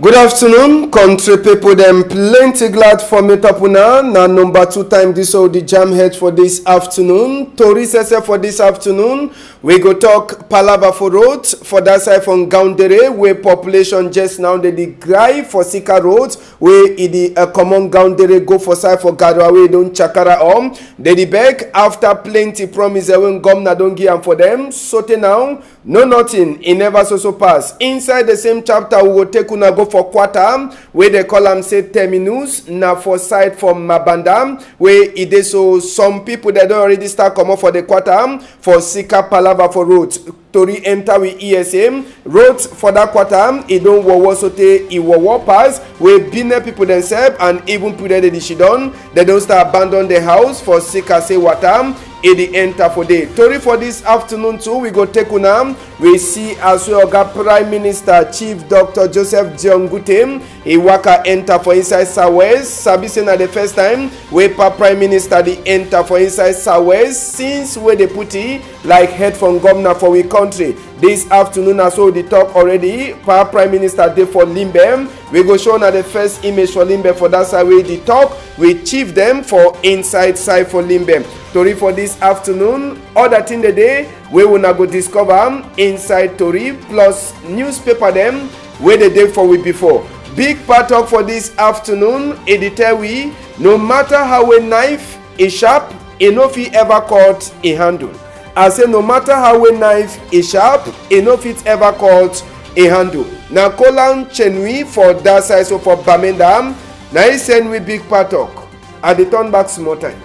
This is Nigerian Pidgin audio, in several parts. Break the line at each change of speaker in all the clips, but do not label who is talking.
Good afternoon, country people. Them plenty glad for meet up una. Na number 2 time this all the jam head for this afternoon. Tori sese for this afternoon. We go talk palava for road for that side from Gaundere, where population just now they cry for Sika roads, where the common Gaundere go for side for Gadwa, we don't chakara They beg after plenty promise when governor don't give am for them. So now, no nothing, it never so pass. Inside the same chapter, we will take una go for quarter, where they call am say terminus, na for side from Mabanda, where it is so some people that don't already start come up for the quarter for Sika palava for roads. Tori enter with ESM roads for that quarter. It don't wawa sote it wawa pass where bine people themselves and even put the shidon. They don't start abandon the house for Sika say water. It enter for day. Tori for this afternoon too. We go take unam. We see as well got Prime Minister Chief Dr. Joseph Diongute. He waka enter for inside Southwest. Sabi say na the first time where Prime Minister the enter for inside Southwest since where they put it like head from governor for we country. This afternoon as well the talk already. Prime Minister dey for Limbe. We go show na the first image for Limbe for that side where the talk. We chief them for inside side for Limbe. Tori for this afternoon. Other thing the day we will now go discover inside Tori plus newspaper them where the day for we before. Big part talk for this afternoon. It tell we no matter how a knife is sharp, it no fit ever cut a handle. I say no matter how a knife is sharp, it no fit ever cut a handle. Now Kolan Chenui for that side so for Bamenda. Now he send we big part talk. At the turn back small time.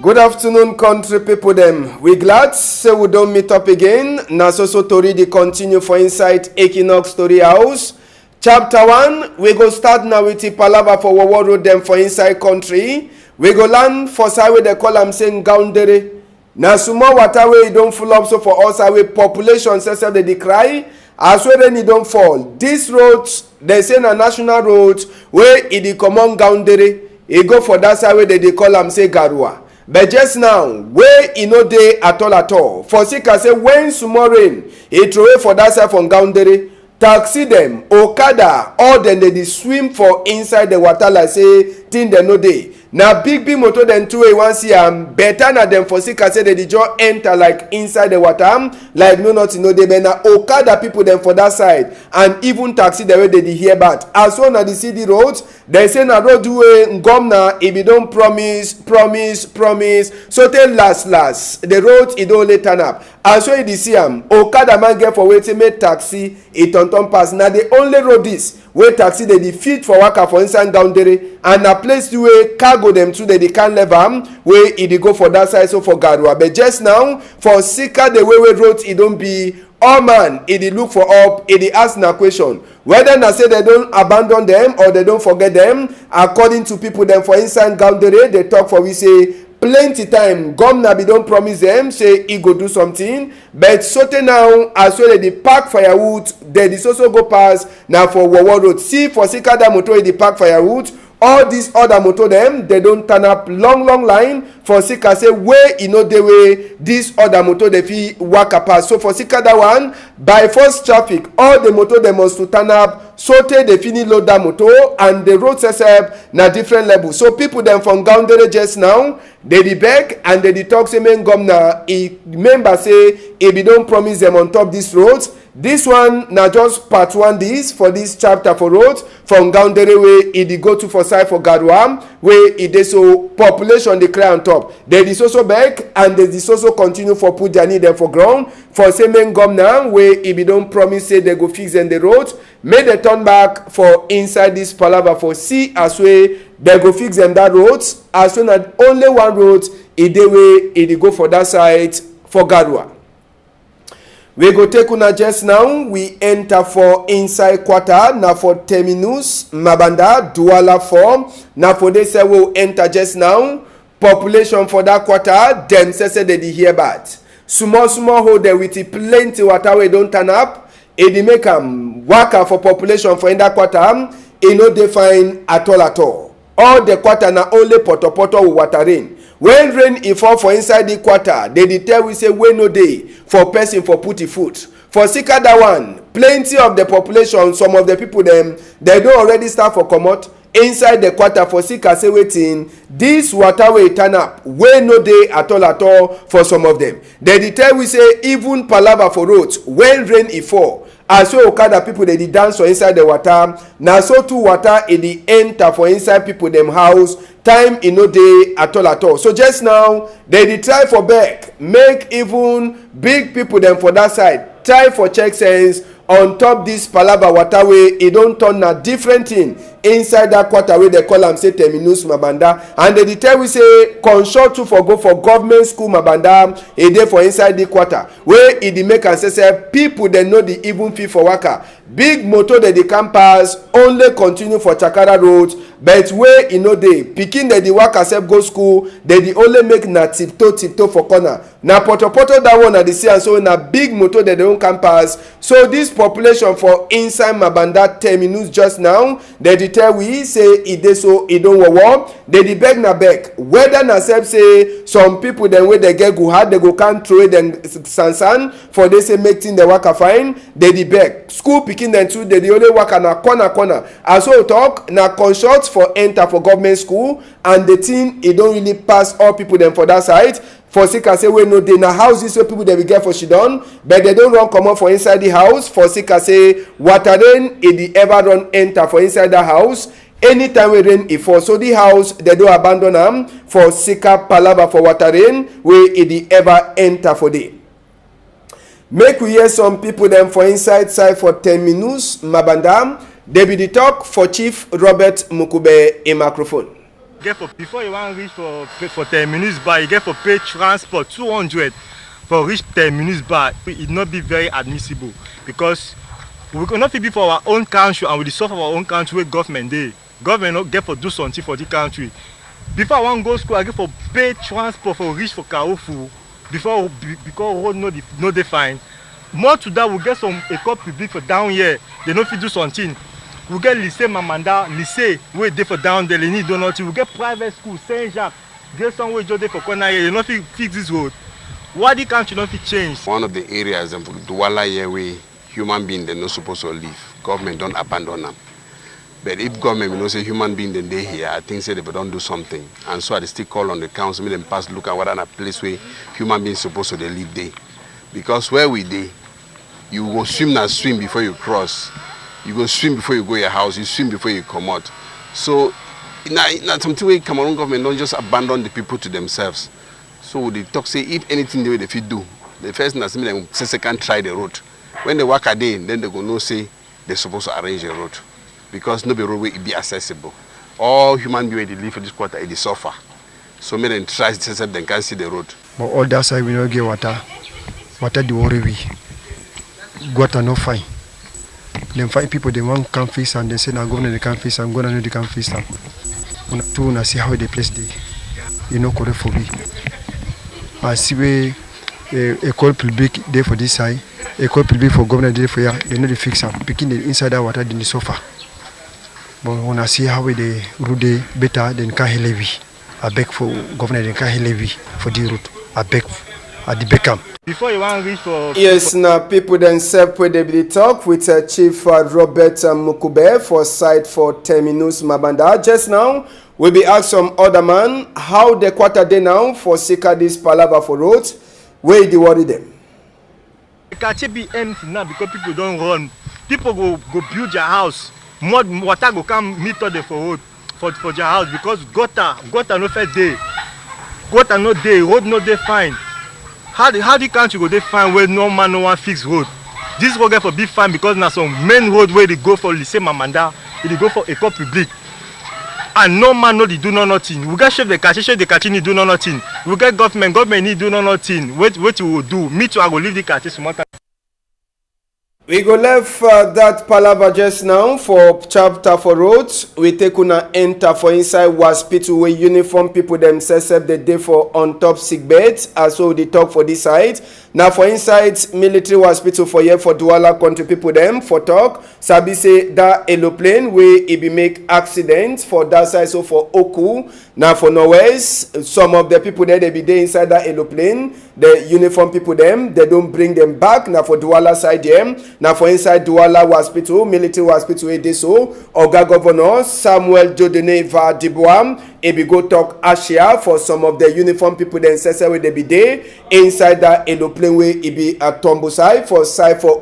Good afternoon, country people them. We glad say we don't meet up again. Na so Tori the continue for inside Equinox Story House. Chapter 1, we go start now with the palava for Wawa Road them for inside country. We go land for side where they call am saying Gaundere. Na sumo water way don't full up so for us our population says they decry. As well then it don't fall. This roads they say na national roads where it common Gaundere. It go for that side where they call am say Garua. But just now, where e no dey at all. For Sika say when small rain, e throw away for that side from Gaundere, taxi them, Okada, all them they swim for inside the water like say thing they no dey. Now big motor them 2A1 see better na them for Sika say they just enter like inside the water like no nothing no dey. But na Okada people them for that side and even taxi the way they hear about. As well as the city roads, they say na road way ngomna if you don't promise so till last the road it don't let turn up. As well as see Okada man get for waiting make taxi it on pass. Now the only road is where taxi they defeat for waka for inside Gaundere and a place where cargo them too they can't level where it go for that side so for Gadwa. But just now for Sika the way roads it don't be all man it look for up it ask na question whether na say they don't abandon them or they don't forget them. According to people them for inside Gaundere they talk for we say plenty time governor be don't promise them say he go do something but sote now as well they park firewood they dis also go pass now for Wawa Road. See for Sika that motor they park firewood. All these other motor them they don't turn up long line for Sika say where you know the way this other motor they fit waka pass. So for Sika that one by first traffic all the motor they must to turn up so they finish load that motor and the road set na different level. So people them from Gaundere just now they beg and they talk say main governor he member say if you don't promise them on top these roads. This one na just part 1 this for this chapter for roads from Gaundere way it go to for side for Gadwa where it is so population they cry on top. They is also back and they is also continue for put their need them for ground for same main governor where if you don't promise say they go fix them the roads may they turn back for inside this palava for see as way they go fix them that roads as soon as only one road it the way it go for that side for Gadwa. We go take una just now. We enter for inside quarter. Now for terminus, Mabanda, Douala form. Now for this we will enter just now. Population for that quarter. Them say they hear bad. Small hold there with plenty water we don't turn up. It make waka for population for in that quarter. It no define at all. All the quarter na only poto with water rain. when rain e fall for inside the quarter, they dey tell we say wey no dey for person for put e foot. For sika that one, plenty of the population, some of the people dem, they don already start for comot inside the quarter for sika say wetin, this water wey turn up wey no dey at all for some of them. They dey tell we say even palava for roads when rain e fall, as wey okada people dey dance for inside the water, na so too water e dey enter for inside people dem house, time e no dey at all. So just now they dey try for back make even big people dem for that side try for check sense on top this palava water wey e don turn na different thing inside that quarter wey they call am say terminus Mabanda, and they dey tell we say consult to for go for government school Mabanda e dey for inside the quarter wey e dey make am say people dem no dey even fit for waka. Big motor dem dey come pass only continue for Chakara road, but wey e no dey pikin dem dey waka sef go school, dem dey only make na tiptoe for corner. Na potopoto that one na dey see am, so na big motor dem don come pass. So this population for inside Mabanda terminus just now, dem dey tell we say e dey so e don wawa. Dem dey beg na beg whether na sef say some people dem wey dey get go hard, dem go come throw dem sansan for dey say make thing dey waka fine. Dem dey beg school pikin dem too, dem dey only waka na corner. As we talk, na consult for enter for government school, and the thing e don really pass all people dem for that side. For sika say wey no dey na houses wey people dem will get for shidon, but they don run comot for inside the house. For sika say water rain e dey ever run enter for inside that house anytime wey rain e fall. So the house they don abandon am for sika palava for water rain wey e dey ever enter for day. Make we hear some people dem for inside side for terminus Mabanda. They be the talk for Chief Robert Mukube in microphone.
Get for before you want reach for terminus bar, you get for pay transport 200 for reach terminus bar. It not be very admissible because we cannot be for our own country and we suffer our own country where government dey. Government not get for do something for the country. Before I want go school, I get for pay transport for reach for Kaofu before because road no define. More to that, we get some école publique for down here. They no fit do something. We get lycée Mamanda, lycée where they for down there, they need do nothing. We get private school, Saint Jacques, get some way just for corner here. They no fit fix this road. Why the country not fit change?
One of the areas the Douala here where human beings they not supposed to live. Government don't abandon them. But if government will not say human beings then they here, I think say they don't do something. And so I still call on the council, make them pass look at what a place where human beings supposed to they live there. Because where we dey, you go swim and swim before you cross. You go swim before you go your house. You swim before you come out. So, now something where Cameroon government don't just abandon the people to themselves. So they talk say if anything they fit do, the first thing them say they can try the road. When they work a day, then they go no say they're supposed to arrange a road because no road will be accessible. All human beings they live for this quarter they suffer. So many them try to say they can see the road.
But all that side we don't get water. Water the worry we. Water no fine. Then find people they want come face and they say now governor they can't face and governor they can't face them. Una see how they place they. You know correct for me. I see where école publique there for this side, école publique for governor there for here. They know they fix them. Picking the inside that water they suffer. But when I see how they road better than can levy. I beg for governor they can levy for the route. I beg at the Beckham.
Before you want to reach for...
Yes, now people then separate the talk with Chief Robert Mukube for site for terminus Mabanda. Just now, we'll be asked some other man how the quarter day now for Sika this palava for roads. Where they worry them?
The quarter be empty now because people don't run. People go build their house. Mud, water go come meet up there for road for their house because gutter no fair day. Gutter no day, road no day fine. How the country go they find where no man no one fix road? This road get for big fine because now some main road where they go for lycée Mamanda, they go for école publique. And no man no they do nothing. We get chef the quartier need do nothing. We get government need do nothing. What you will do? Me too, I go leave the quartier tomorrow.
We go left that palaver just now for chapter for roads. We take una enter for inside hospital where uniform people themselves have the day for on top sick beds. As so they talk for this side. Now for inside military hospital for here for Douala country people them for talk. Sabi say that aeroplane where it be make accident for that side so for Oku. Now for Norwest, some of the people there they be there inside that aeroplane. The uniform people them they don't bring them back. Now for Douala side them. Now for inside Douala hospital, military hospital where they so Oga Governor Samuel Jodene Va Diboam e be go talk Asia for some of the uniform people themselves where they be there inside that aeroplane where it be a tombo side for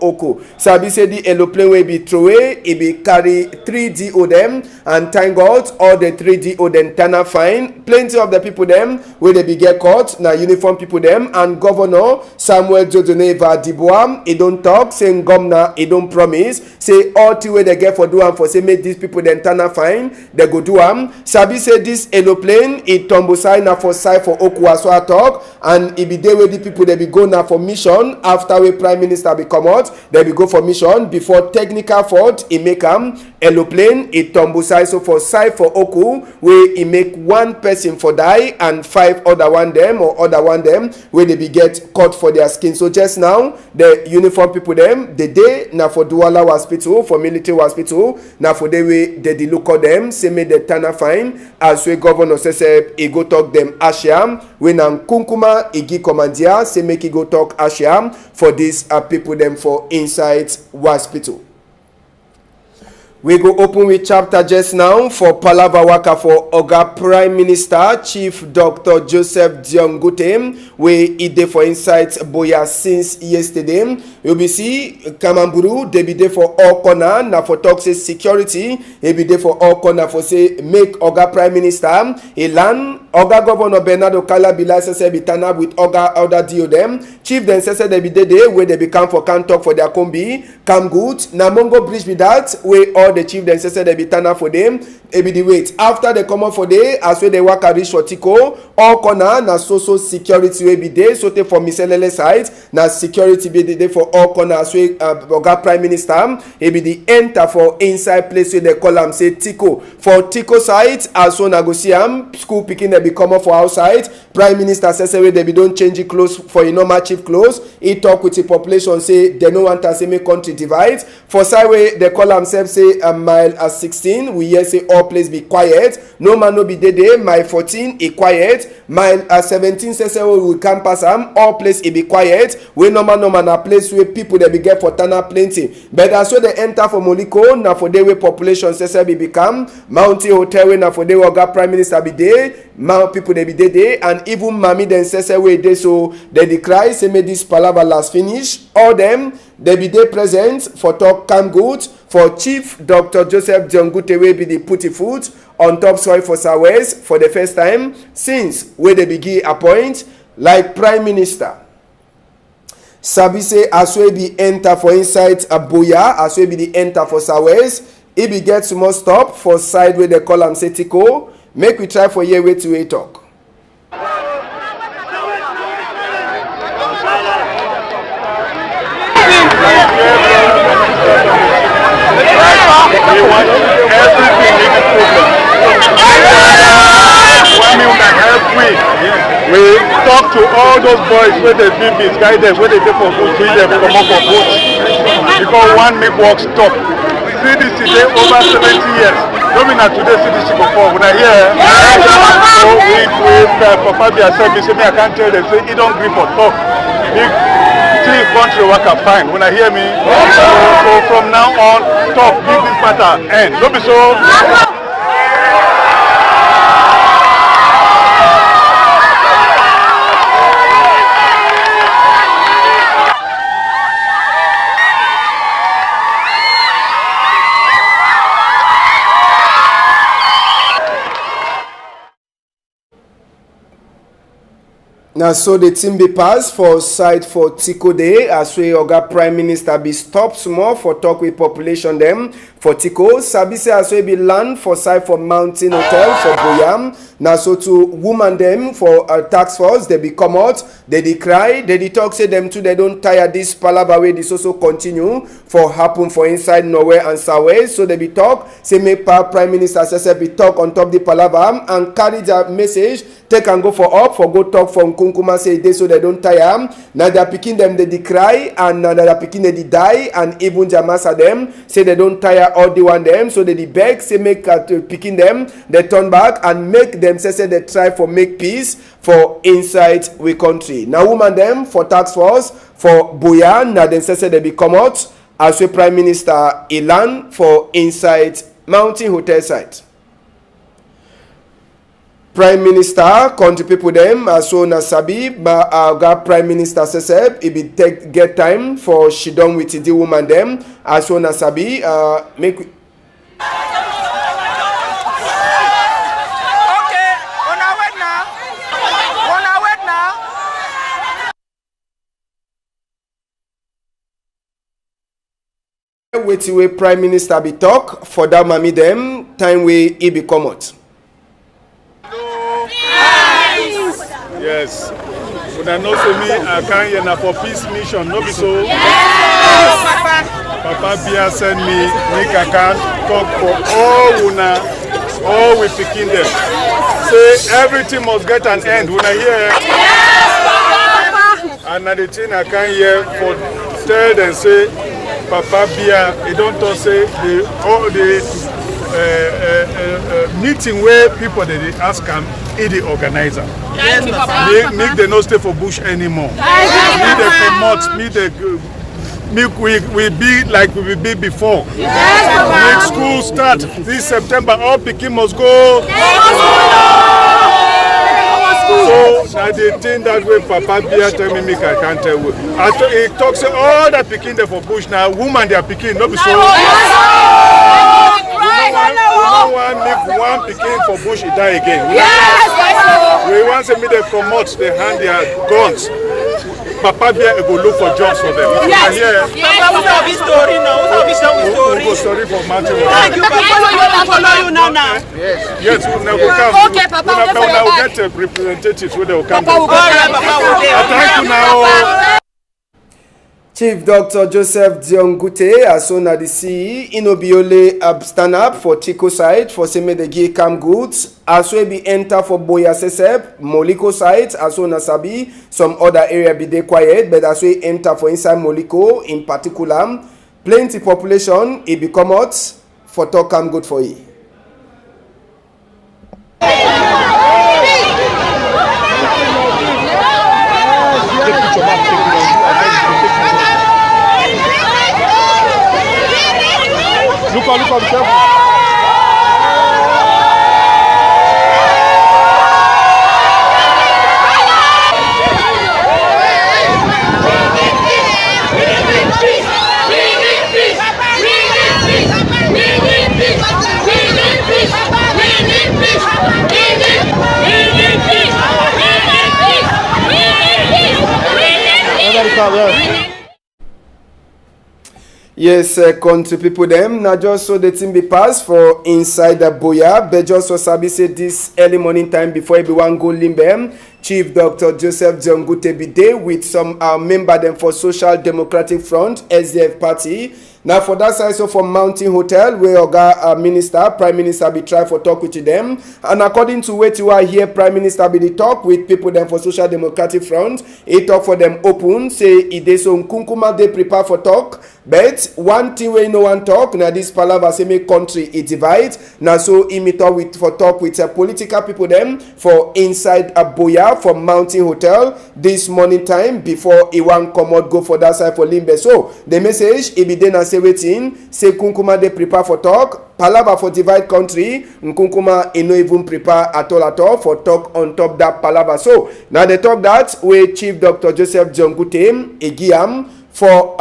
Oko. Sabi say the aeroplane where be throw away, it be carry 3DO them and thank God all the 3DO them turn fine. Plenty of the people them where they be get caught now uniform people them and Governor Samuel Jodene Va Diboam he don't talk saying governor he don't promise say all the way they get for do am for say make these people then turn fine they go do am. Sabi say this aeroplane it tombo side now for Oku as well talk and it be there where the people they be go now for mission after we prime minister be come out they be go for mission before technical fault he make aeroplane it tombo side so for Oku where he make one person for die and 5 other one them where they be get caught for their skin. So just now the uniform people them the day now for Douala hospital for military hospital now for the way they look at them say make the turn fine as we governor say he go talk them Asham when Kunkuma he give commandia say make he go talk Asham for these people them for inside hospital. We go open with chapter just now for Palava Waka for Oga Prime Minister Chief Dr. Joseph Diongute where he dey for inside Boya since yesterday. You be see Kamamburu they be there for all corner now for talk say security he be there for all corner for say make Oga Prime Minister he land Oga Governor Bernardo Kala Bila say be turn up with Oga other deal them chief then say they be there where they become for can talk for their combi come good na Mongo Bridge be that where all the chief then say they be turn up for them e be the wait after they come up for day as well they work a reach for Tiko all corner na so security wey be there so take for Miselele side na security be there for all corner as well Oga Prime Minister e be the enter for inside place where they call am say Tiko for Tiko side as well na go see am school picking they be come up for outside Prime Minister say wey they be don't change clothes for a normal chief clothes he talk with the population say they no want to say make country divide for side way they call themselves say mile 16 we hear say all place be quiet no man no be there mile 14 e quiet mile 17 say we will come pass am all place e be quiet we normal na place where people they be get for tana plenty but as well they enter for Moliko na for the way population say be become Mountain Hotel wey na for the Oga Prime Minister be there Mount people they be there and even Mami then say wey dey so they decry say make this palava last finish all them they be there present for talk come good for Chief Dr. Joseph Diongute wey be the put foot on top soil for Southwest for the first time since where they begin appoint like Prime Minister. Sabi say as we be enter for inside Abuya as we be the enter for Southwest he be get small stop for side where they call am say Tiko make we try for here way to talk.
We want everything in the problem. When can help we talk to all those boys where they be misguide them, where they pay for food, bring them come up for food. Because one make work stop. See this today over 70 years. Don't mean that today see this before. When I hear so we Papa be accept me say me I can't tell them say he don't grip for talk. See country worker fine. When I hear me, so from now on, talk, give this matter end. Don't be so.
Now, so the team be passed for site for Tico Day as we Oga Prime Minister be stopped small for talk with population them for Tico. Sabise as we be land for site for Mountain Hotel for Boyam. Now, so to woman them for tax force, they be come out, they cry, they talk, say them too, they don't tire this palaver way, this also continue for happen for inside Norway and Southway. So they be talk, say make Prime Minister say be talk on top the palaver and carry their message, take and go for up, for go talk from Kunkuma say they so they don't tire. Now they're picking them, they cry, and now they're picking they die, and even Jamasa them say they don't tire all the one them, so they beg, say make picking them, they turn back and make them say they try for make peace for inside we country. Now woman them for tax force for Boyan, now them say they be come out as we Prime Minister Ilan for inside Mountain Hotel site. Prime Minister country people them as so na sabi got Prime Minister seseb it be take get time for she done with the woman them as so na sabi make wait way Prime Minister be talk for that mommy them time we he be come out.
Yes. When I know so me, I can't hear now for peace mission. No be so.
Yes, Papa.
Papa Bia send me, make I can talk for all una, all we picking them. Say everything must get an end. When I hear.
Yes, Papa.
And the thing I can't hear for tell them say, Papa Bia, he don't talk say all the meeting where people they ask him, he the organizer.
Yes, Papa.
Make they not stay for bush anymore. Make we be like we will be before.
Yes,
Make school start this September. All Peking must go. So now they think that way Papa Bia tell me make I can't tell you. He talks all that Peking there for bush now. Woman they are Peking, not be so. No one make one Peking for bush, he die again. We want to make them promote, they hand their guns. Papa Bia go look for jobs for them.
Yes.
Papa, we have a story now. We have a
story for Mountain.
Thank you, Papa. Follow you now.
Yes, we will come.
Okay, Papa,
we will get representatives where they will come.
Papa will
Thank you now.
Chief Dr. Joseph Diongute, as soon as the CE, Inobiole stand up for Tico site for Seme de Gay Cam Goods, as well be enter for Boya Sesep, Moliko site, as soon as Sabi, some other area be they quiet, but as we enter for inside Moliko in particular, plenty population, it become out for talk Cam Good for you.
Look on, be careful.
Yes, country people them. Now just so the team be passed for inside the Boya. But just so Sabi say this early morning time before everyone go limbe. Chief Dr. Joseph Diongute be there with some member them for Social Democratic Front, SDF party. Now for that side, so from Mountain Hotel, where Oga Prime Minister be try for talk with them. And according to what you are here, Prime Minister be the talk with people them for Social Democratic Front. He talk for them open, say it is on Kunkuma they prepare for talk. But one thing where no one talk, now this palaver say make country it divide. Now so he meet up with for talk with political people them for inside a Boya from Mountain Hotel this morning time before he want come out go for that side for Limbe. So the message he be then and say waiting, say Kunkuma they prepare for talk. Palava for divide country, Nkunkuma no even prepare at all for talk on top that palava. So now they talk that with Chief Dr. Joseph Diongute Egiam for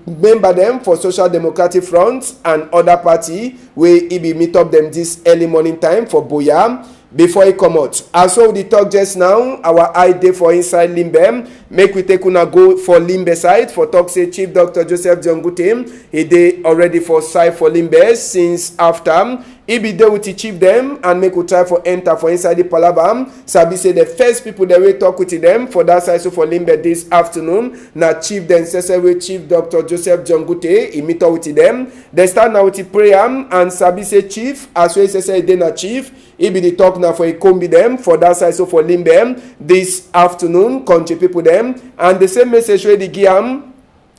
member them for Social Democratic Front and other party where he be meet up them this early morning time for Boya. before he come out. As well the talk just now, our eye day for inside Limbe. Make we take una go for Limbe side for talk say Chief Dr. Joseph John Gutem. He dey already for side for Limbe since after. He be there with the chief them and make we try for enter for inside the palaver. Sabi say the first people that we talk with them for that side so for Limbe this afternoon. Now chief then say with Chief Dr. Joseph John Gute. He meet up with them. They start now with the prayer and Sabi say chief as well say they na chief. He be the talk now for a combi them for that side so for Limbe this afternoon. Country people them and the same message where they give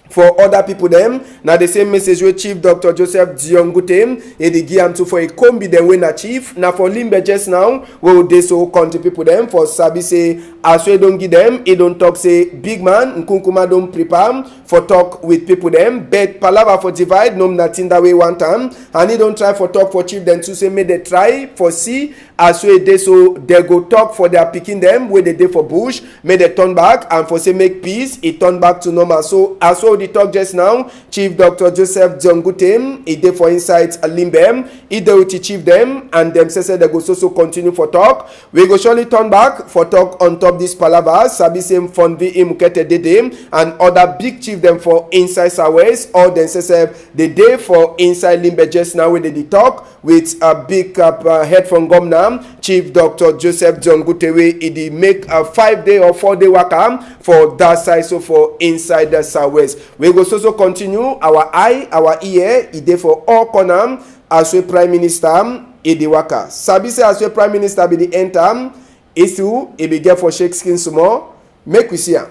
for other people them. Now the same message with Chief Dr. Joseph Diongute he dey give am to for a combi them when a chief. Now for Limbe just now we will dey so country people them for Sabi say as we don't give them he don't talk say big man Nkunkuma don't prepare for talk with people them but palava for divide no nothing that way one time and he don't try for talk for chief then to say may they try for see as we dey so they go talk for their picking them where they dey for bush may they turn back and for say make peace it turn back to normal. So as well the talk just now Chief Dr. Joseph John Gutem he dey for inside Limbe he dey with the chief them and them say they go so continue for talk. We go surely turn back for talk on top this palaver Sabi same fund vi imukete dede and other big chief them for inside Southwest or them say the day for inside Limbe just now where they talk with a big head from Gomna Chief Dr. Joseph John Gutewe he dey make a 5-day or 4-day waka for that side so for inside the Southwest. We go so continue our eye our ear he dey for all corner as we Prime Minister he dey waka. Sabi say as we Prime Minister be the enter issue he be get for shake skin small. Make we see am.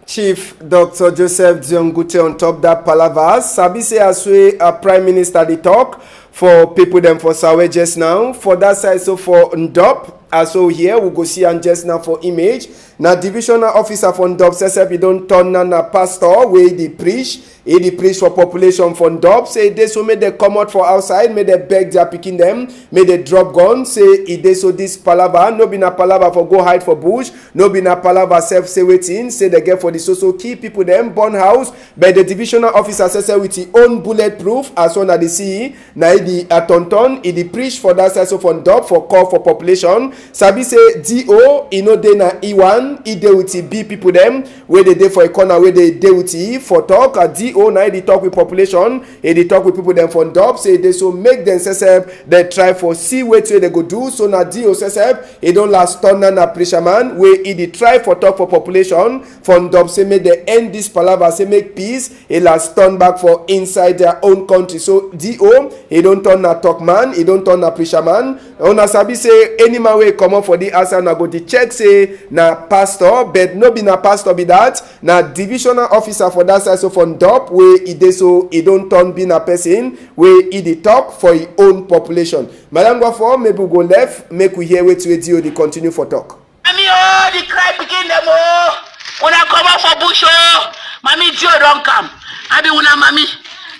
Chief Dr. Joseph Diongute on top that palaver. Sabi say as we Prime Minister the talk for people them for Sawe just now. For that side so for Ndop. As so here we go see and just now for image. Now divisional officer for Ndop says if you don't turn na pastor where they preach. He dey preach for population for Ndop. Say they so may they come out for outside. May they beg their picking them. May they drop guns. Say he dey so this palava. No be na palava for go hide for bush. No be na palava self say waiting. Say they get for the so key people them burn house. But the divisional officer says with his own bulletproof as one at the CE. Now he dey tonton. He dey preach for that side so for Ndop for call for population. Sabi say DO he no dey na E1. He dey with the B people them where they dey for a corner where they dey with E for talk. DO now they talk with population. They talk with people them for Ndop. Say they so make themselves they try for see what they go do. So now DO says he don't last turn na pressure man where he try for talk for population for Ndop. Say make they end this palaver. Say make peace. He last turn back for inside their own country. So DO he don't turn na talk man. He don't turn na pressure man. Una sabi say any man way come up for the answer na go to check say na pastor, but no be na pastor be that. Na divisional officer for that side so for Ndop where he dey so he don't turn being a person where he dey talk for his own population. Madam Gwafo, maybe we go left, make we hear what radio they continue for talk.
Mami oh, the cry begin them oh. When I come out for bush oh, Mami Joe don't come. I be una mami.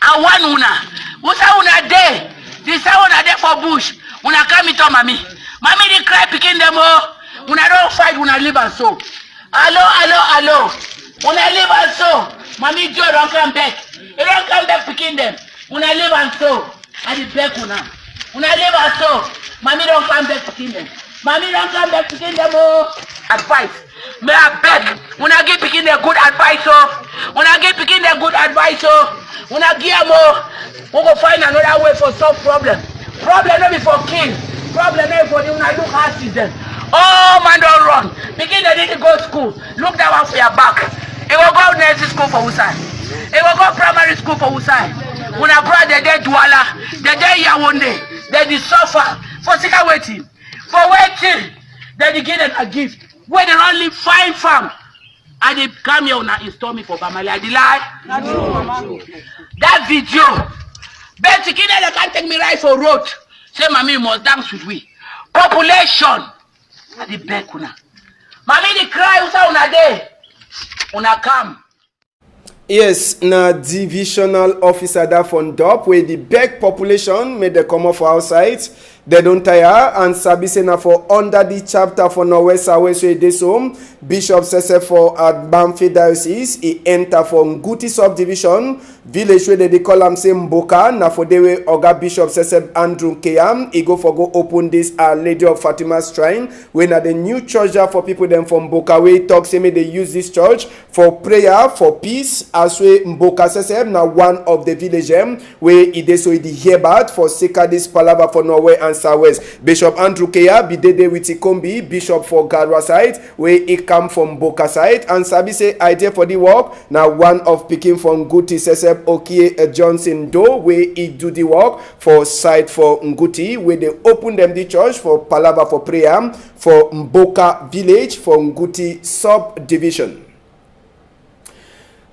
I want una. What's una day? This una day for bush. Una come into mami. Mami the cry begin them oh. Una don't fight, una live and so. Hello. Una live and so. Mami Joe don't come back. You don't come back picking them. Una live and so. I did back una. Una live and so. Mami don't come back picking them. Mommy don't come back picking them all. Advice. May I beg, when I get picking the good advice, when I get picking the good advice, when I give more, we go find another way for solve problem. Problem not be for kill. Problem not for the when I look hard them. Oh man, don't run. Begin they need to go to school. Look that one for your back. It will go nursery school for Usai. It will go primary school for Usai. When I brought the day Douala, the day Yawonde, they did suffer for sick waiting. For waiting, they give them a gift. When they only find farm, and they come here and install me for Bamali. I lie. That video, but they can't take me right for road. Say, mommy must dance with we. Population, the back una. Mommy they cry, usa una day, una come.
Yes, na divisional officer that from DOP where the beg population made the come off outside. They don't tire and sabi say na for under the chapter for Norwest Southwest so this home. Bishop says for at Bamford Diocese, he enter for Nguti subdivision, village where they call him say Mboka. Na for the way Oga Bishop says Andrew Kayam, he go open this Our Lady of Fatima shrine. When at the new church for people them from Mboka way talk say me they use this church for prayer for peace. As we Mboka says na one of the village where he dey so he hear bad for sake this palava for Norway and Southwest. Bishop Andrew Keya be there with Ikombi, Bishop for Garwa side, where he come from Boka side, and Sabi say idea for the work. Now one of picking from Nguti Sesep Okie Johnson Do, where he do the work for side for Nguti, where they open them the church for Palava for prayer for Mboka village for Nguti subdivision.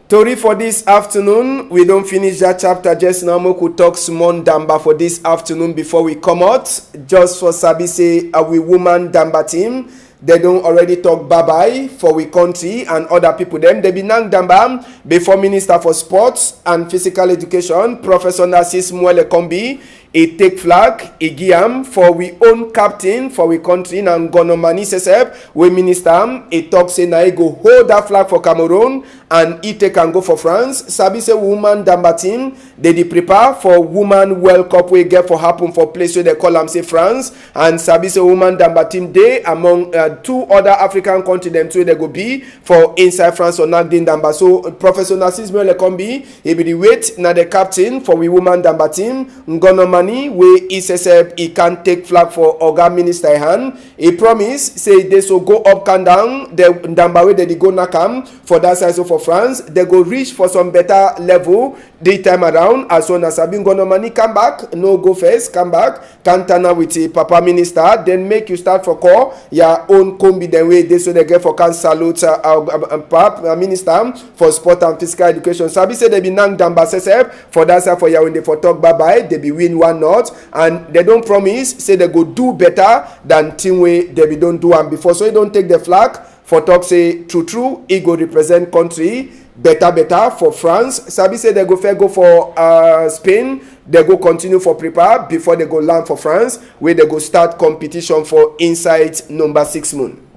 Tori for this afternoon, we don't finish that chapter just now. We could talk small Damba for this afternoon before we come out. Just for Sabi say, we woman Damba team. They don't already talk bye-bye for we country and other people. Them they be nang Damba before Minister for Sports and Physical Education, Professor Narcis Mwele Kombi. He take flag, he give for we own captain for we country and Gonomani Sesep, we minister, he talk say na he go hold that flag for Cameroon and he take and go for France. Sabi say woman Damba team, they prepare for woman World Cup we get for happen for place where they call them say France. And Sabi say woman Damba team they among two other African countries them too they go be for inside France or Nagdin Damba. So Professor Narcis Mwele he be the weight na the captain for we woman Damba team. Ngonomani where he says he can take flag for Oga Minister hand. He promise say they so go up and down the Damba way they go nakam for that side so for France. They go reach for some better level the time around as soon as Sabin Gonomani come back, no go first, come back, Kantana with the Papa Minister, then make you start for call your own combi the way they so they get for can salute Papa Minister for sport and physical education. Sabi say they be nang Damba sesep for that side for Yaounde for talk bye bye, they be win one not and they don't promise say they go do better than team way they be don't do and before so you don't take the flag for talk say true he go represent country better for France. Sabi say they go fair go for Spain, they go continue for prepare before they go land for France where they go start competition for inside number 6 moon.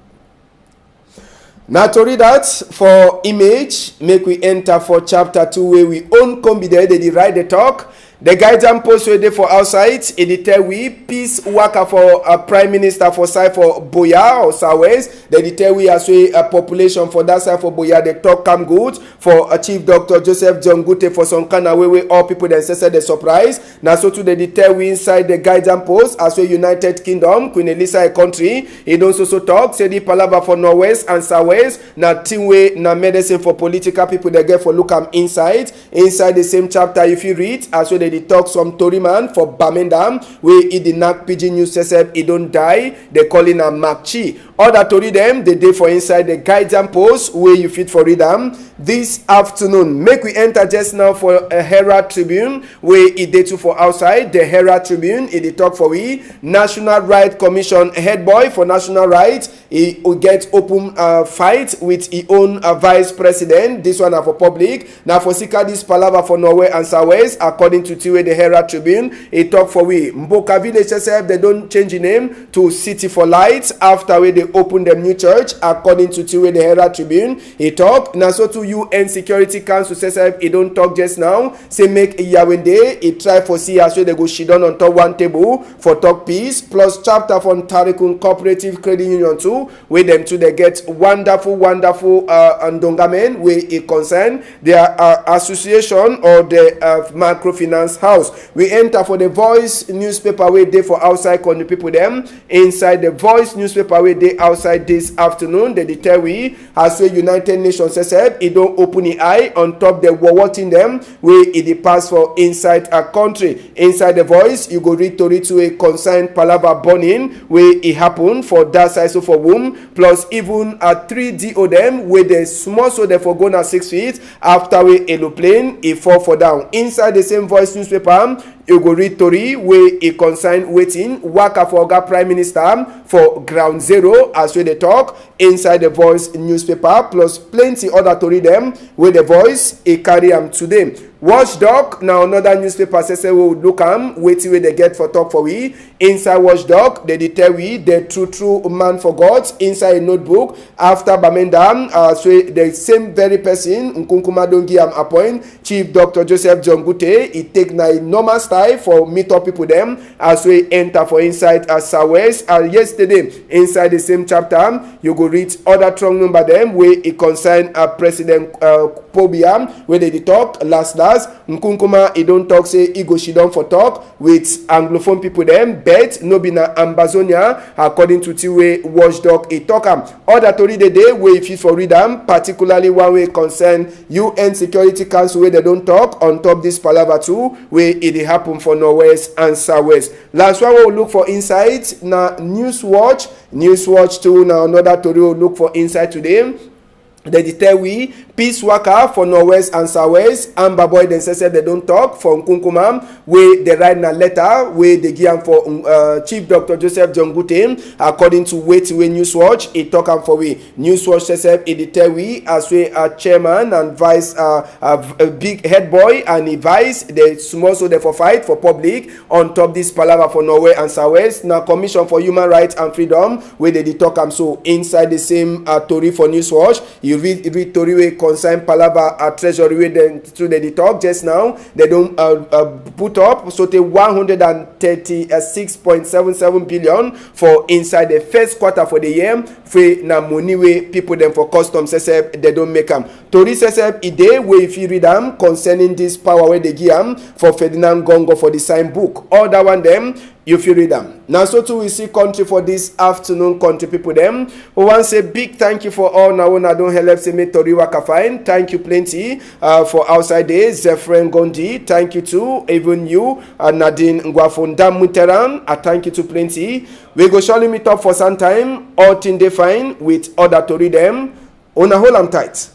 Now to read that for image make we enter for chapter 2 where we own come be there they write the talk. The guidance post where they for outside, it tell we peace worker for a prime minister for side for Boya or Southwest. They tell we as we a population for that side for Boya. They talk come good for a chief doctor Joseph John Gute for some kind of way all people then say the surprise. Now so to they tell we inside the guidance post as we United Kingdom, Queen Elizabeth country. He don't also talk say the palava for Northwest and Southwest. Now team way na medicine for political people they get for look inside the same chapter if you read as well they talk some Tory man for Birmingham where he did not PIDGIN news says he don't die they calling a Mark Chi. Other Tory them they day for inside the guidance post where you fit for read them this afternoon. Make we enter just now for a Herald Tribune where he day to for outside the Herald Tribune he talk for we National Right Commission head boy for national rights he will get open fight with his own vice president. This one are for public. Now for Sika this palava for Norway and Southwest, according to Tiwe the Herald Tribune, he talk for we. Mboka Village SSF, they don't change the name to City for Light after we they open them new church, according to Tiwe the Herald Tribune. He talk. Now so to UN Security Council SSF, he don't talk just now. Say make Yawende, he try for see as well they go sit down on top one table for talk peace, plus chapter from Tarikun Cooperative Credit Union too, where them too they get wonderful Ndongamen where it concern their association or the microfinance house. We enter for the Voice newspaper where they for outside country people them. Inside the Voice newspaper where they outside this afternoon, they tell we as well United Nations said it don't open the eye on top the war watching them where it pass for inside a country. Inside the Voice you go read to a concerned palava burning where it happened for that size of a womb, plus even a 3D of them where the small so therefore go na 6 feet after we aeroplane it fall for down. Inside the same Voice newspaper you go read Tori where it concern waiting waka for Oga Prime Minister for ground zero as we they talk inside the Voice newspaper, plus plenty other Tori them where the Voice it carry them today. Watchdog now another newspaper says we will look waiting where they get for talk for we. Inside Watchdog they tell we the true man for God inside a notebook after Bamenda so the same very person Nkunkuma Dongi appoint Chief Dr. Joseph John Gute. It take na normal style for meet up people them as we enter for inside Southwest. Yesterday inside the same chapter you go read other strong number them where it concern President Pobia where they talk last Nkunkuma he don't talk say he go she down for talk with Anglophone people them, but no be na Ambazonia according to Tiwe Watchdog he talk other tori the day where if you for read them, particularly one way concern UN Security Council where they don't talk on top this palava too where it happen for Northwest and Southwest. Last one we'll look for insights na Newswatch too now another tori we'll look for insight today. They tell we peace worker for Northwest and Southwest. Amber Boy then says they don't talk from Kunkumam where they write a letter where they give for Chief Dr. Joseph John Gute according to Waytiway Newswatch. It talk for we Newswatch says it tell we as we are chairman and vice a big head boy and he vice the small so they for fight for public on top this palava for Norway and Southwest. Now Commission for Human Rights and Freedom where they talk so inside the same Tory for Newswatch. You read Tori wey concern palava at treasury wey then through the talk just now they don't put up so the 136.77 billion for inside the first quarter for the year for na money wey people them for customs SSF they don't make them. Tori SSF e dey wey if you read them concerning this power where they give them for Ferdinand Gongo for the sign book. All that one them you feel read them. Now so too we see country for this afternoon country people them. We want to say big thank you for all now I don't help say me Tori waka fine. Thank you plenty for outside days. Zefren Gondi. Thank you too. Even you Nadine Ngwafunda Muteran. Thank you to plenty. We go surely meet up for some time. All thing they fine with other Tori them. On a whole I'm tight.